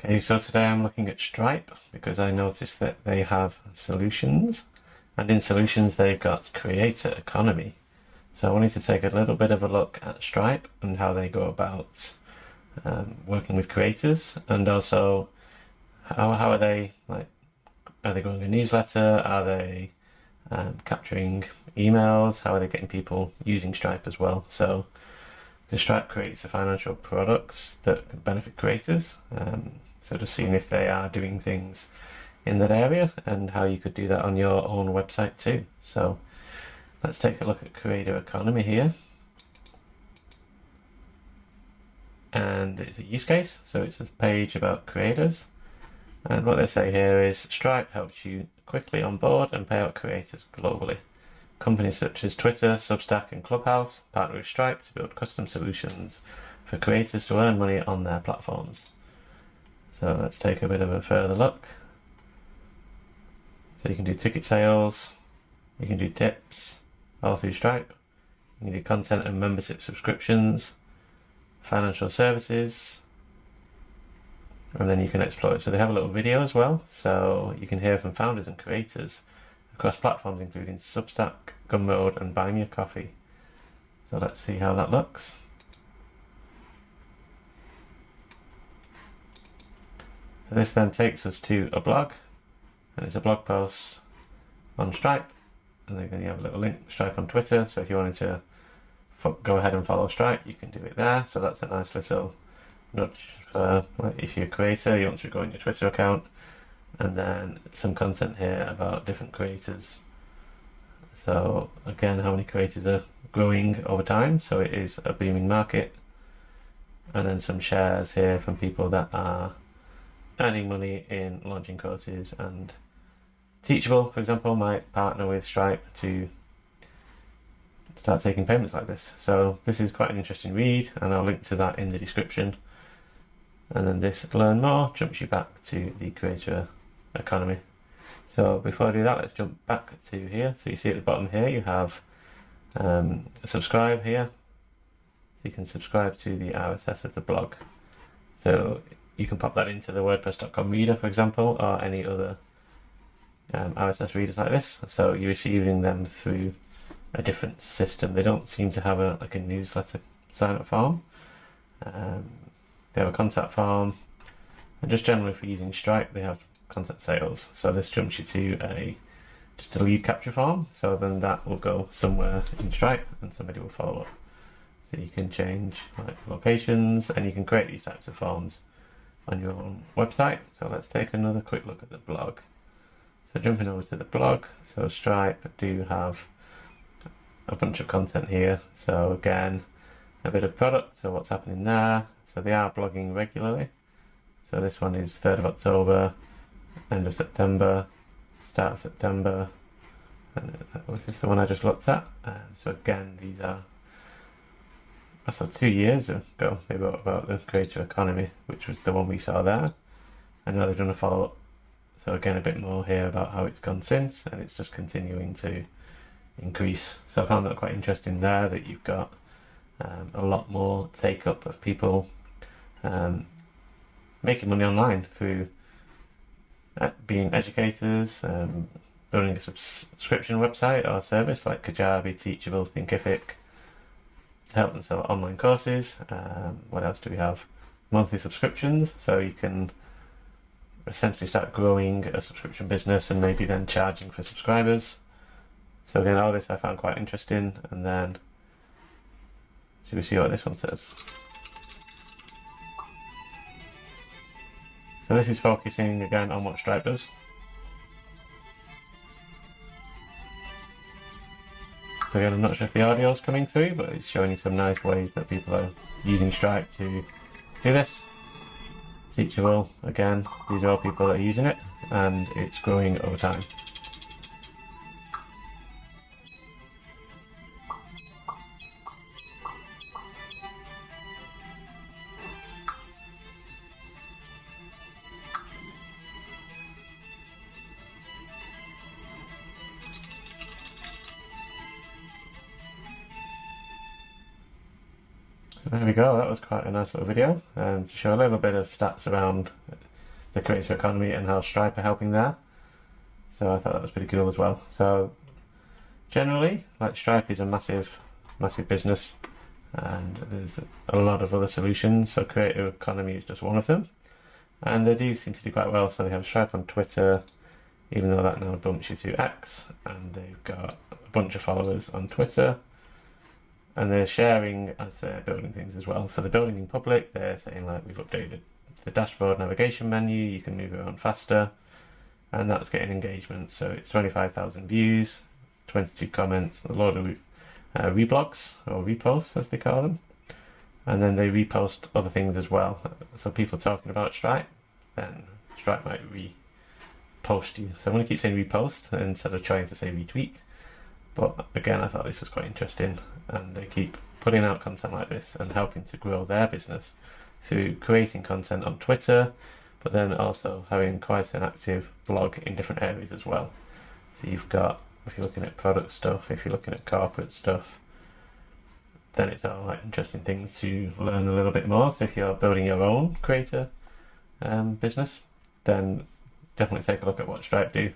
Okay, so today I'm looking at Stripe because I noticed that they have solutions, and in solutions they've got creator economy. So I wanted to take a little bit of a look at Stripe and how they go about working with creators, and also how are they are they growing a newsletter? Are they capturing emails? How are they getting people using Stripe as well? So Stripe creates the financial products that benefit creators. So just seeing if they are doing things in that area and how you could do that on your own website too. So let's take a look at creator economy here. And it's a use case, so it's a page about creators. And what they say here is Stripe helps you quickly onboard and pay out creators globally. Companies such as Twitter, Substack and Clubhouse partner with Stripe to build custom solutions for creators to earn money on their platforms. So let's take a bit of a further look. So you can do ticket sales, you can do tips, all through Stripe. You can do content and membership subscriptions, financial services, and then you can explore it. So they have a little video as well, so you can hear from founders and creators across platforms including Substack, Gumroad and Buy Me a Coffee. So let's see how that looks. So this then takes us to a blog, and it's a blog post on Stripe, and then you have a little link, Stripe on Twitter, so if you wanted to go ahead and follow Stripe, you can do it there. So that's a nice little nudge for if you're a creator, you want to grow your Twitter account. And then some content here about different creators. So again, how many creators are growing over time, so it is a booming market. And then some shares here from people that are earning money in launching courses, and Teachable, for example, might partner with Stripe to start taking payments like this. So this is quite an interesting read, and I'll link to that in the description. And then this learn more jumps you back to the creator economy. So before I do that, let's jump back to here. So you see at the bottom here you have subscribe here, so you can subscribe to the RSS of the blog. So you can pop that into the WordPress.com reader, for example, or any other RSS readers like this. So you're receiving them through a different system. They don't seem to have a newsletter sign up form. They have a contact form, and just generally for using Stripe they have contact sales. So this jumps you to just a lead capture form, so then that will go somewhere in Stripe and somebody will follow up. So you can change locations, and you can create these types of forms on your own website. So let's take another quick look at the blog. So jumping over to the blog, so Stripe do have a bunch of content here. So again, a bit of product, so what's happening there. So they are blogging regularly. So this one is 3rd of October, end of September, start of September, and was this the one I just looked at? So again, these are, I saw 2 years ago they wrote about the creator economy, which was the one we saw there, and now they've done a follow-up. So again, a bit more here about how it's gone since, and it's just continuing to increase. So I found that quite interesting there, that you've got a lot more take up of people making money online through being educators, building a subscription website or service like Kajabi, Teachable, Thinkific, to help them sell online courses. What else do we have? Monthly subscriptions, so you can essentially start growing a subscription business and maybe then charging for subscribers. So again, all this I found quite interesting. And then should we see what this one says? So this is focusing again on what Stripe does. So again, I'm not sure if the audio is coming through, but it's showing you some nice ways that people are using Stripe to do this. Teachable, again, these are all people that are using it, and it's growing over time. So there we go, that was quite a nice little video, to show a little bit of stats around the creator economy and how Stripe are helping there. So I thought that was pretty cool as well. So generally, like, Stripe is a massive business, and there's a lot of other solutions. So creator economy is just one of them, and they do seem to do quite well. So they have Stripe on Twitter, even though that now bumps you to X, and they've got a bunch of followers on Twitter, and they're sharing as they're building things as well. So they're building in public. They're saying, like, we've updated the dashboard navigation menu, you can move around faster, and that's getting engagement. So it's 25,000 views, 22 comments, a lot of reblogs, or reposts as they call them, and then they repost other things as well. So people talking about Stripe, then Stripe might repost you. So I'm going to keep saying repost instead of trying to say retweet. But again, I thought this was quite interesting, and they keep putting out content like this and helping to grow their business through creating content on Twitter, but then also having quite an active blog in different areas as well. So you've got, if you're looking at product stuff, if you're looking at corporate stuff, then it's all like interesting things to learn a little bit more. So if you're building your own creator business, then definitely take a look at what Stripe do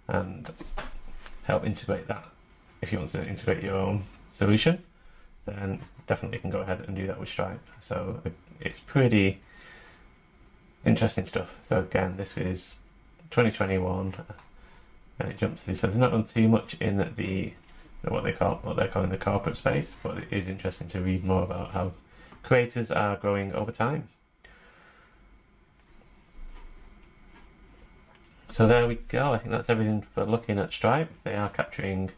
and help integrate that. If you want to integrate your own solution, then definitely can go ahead and do that with Stripe. So it's pretty interesting stuff. So again, this is 2021, and it jumps through. So they've not done too much in the what they're calling the corporate space, but it is interesting to read more about how creators are growing over time. So there we go. I think that's everything for looking at Stripe. They're doing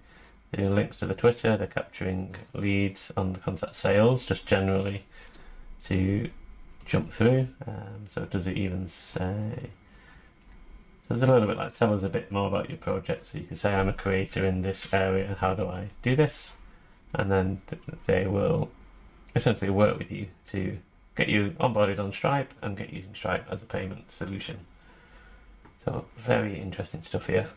links to the Twitter, they're capturing leads on the contact sales, just generally to jump through. So does it even say, there's a little bit like, tell us a bit more about your project. So you can say, I'm a creator in this area, how do I do this? And then they will essentially work with you to get you onboarded on Stripe and get using Stripe as a payment solution. So very interesting stuff here.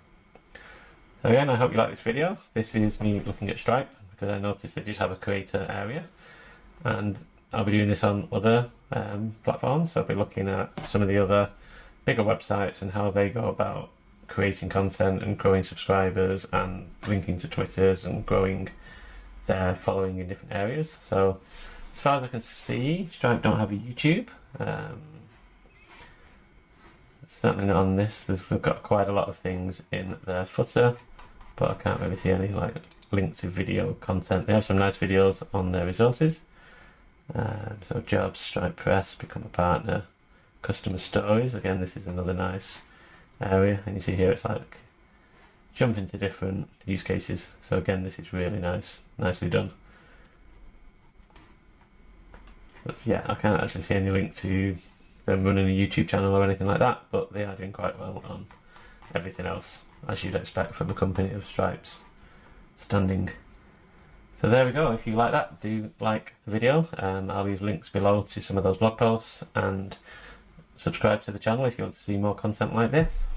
So again, I hope you like this video. This is me looking at Stripe, because I noticed they did have a creator area, and I'll be doing this on other platforms. So I'll be looking at some of the other bigger websites and how they go about creating content and growing subscribers and linking to Twitters and growing their following in different areas. So as far as I can see, Stripe don't have a YouTube. Certainly not on this. They've got quite a lot of things in their footer, but I can't really see any like link to video content. They have some nice videos on their resources. So jobs, Stripe Press, become a partner, customer stories. Again, this is another nice area, and you see here it's like jump into different use cases. So again, this is really nicely done. But yeah, I can't actually see any link to them running a YouTube channel or anything like that, but they are doing quite well on everything else, as you'd expect from a company of Stripe's standing. So there we go. If you like that, do like the video. I'll leave links below to some of those blog posts, and subscribe to the channel if you want to see more content like this.